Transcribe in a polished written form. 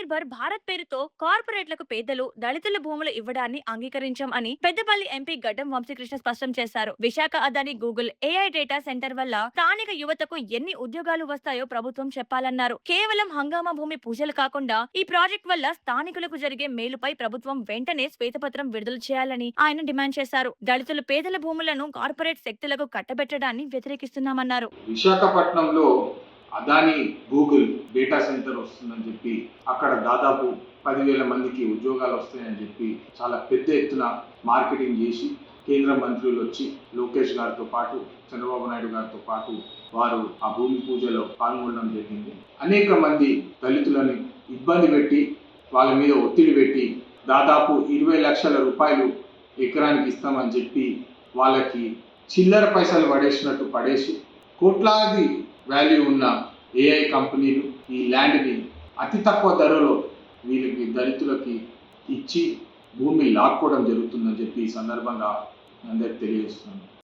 నిర్భర్ భారత్ పేరుతో కార్పొరేట్లకు పేదలు, దళితుల భూములు ఇవ్వడాన్ని అంగీకరించాం అని పెద్దపల్లి ఎంపీ గడ్డం వంశీకృష్ణ స్పష్టం చేశారు. Visakha Adani Google AI data centre వల్ల స్థానిక యువతకు ఎన్ని ఉద్యోగాలు వస్తాయో ప్రభుత్వం చెప్పాలన్నారు. కేవలం హంగామా భూమి పూజలు కాకుండా ఈ ప్రాజెక్ట్ వల్ల స్థానికులకు జరిగే మేలుపై ప్రభుత్వం వెంటనే శ్వేతపత్రం విడుదల చేయాలని ఆయన డిమాండ్ చేశారు. దళితులు పేదల భూములను కార్పొరేట్ శక్తులకు కట్టబెట్టడాన్ని వ్యతిరేకిస్తున్నామన్నారు. విశాఖపట్నంలో అదాని గూగుల్ డేటా సెంటర్ వస్తుందని చెప్పి అక్కడ దాదాపు 10,000 మందికి ఉద్యోగాలు వస్తాయని చెప్పి చాలా పెద్ద ఎత్తున మార్కెటింగ్ చేసి కేంద్ర మంత్రులు వచ్చి లోకేష్ గారితో పాటు చంద్రబాబు నాయుడు గారితో పాటు వారు ఆ భూమి పూజలో పాల్గొనడం జరిగింది. అనేక మంది దళితులను ఇబ్బంది పెట్టి వాళ్ళ మీద ఒత్తిడి పెట్టి దాదాపు 20 లక్షల రూపాయలు ఎకరానికి ఇస్తామని చెప్పి వాళ్ళకి చిల్లర పైసలు పడేసినట్టు పడేసి కోట్లాది వాల్యూ ఉన్న ఏఐ కంపెనీలు ఈ ల్యాండ్ని అతి తక్కువ ధరలో వీళ్ళకి దళితులకి ఇచ్చి భూమి లాక్కోవడం జరుగుతుందని చెప్పి ఈ సందర్భంగా అందరికి తెలియజేస్తున్నాను.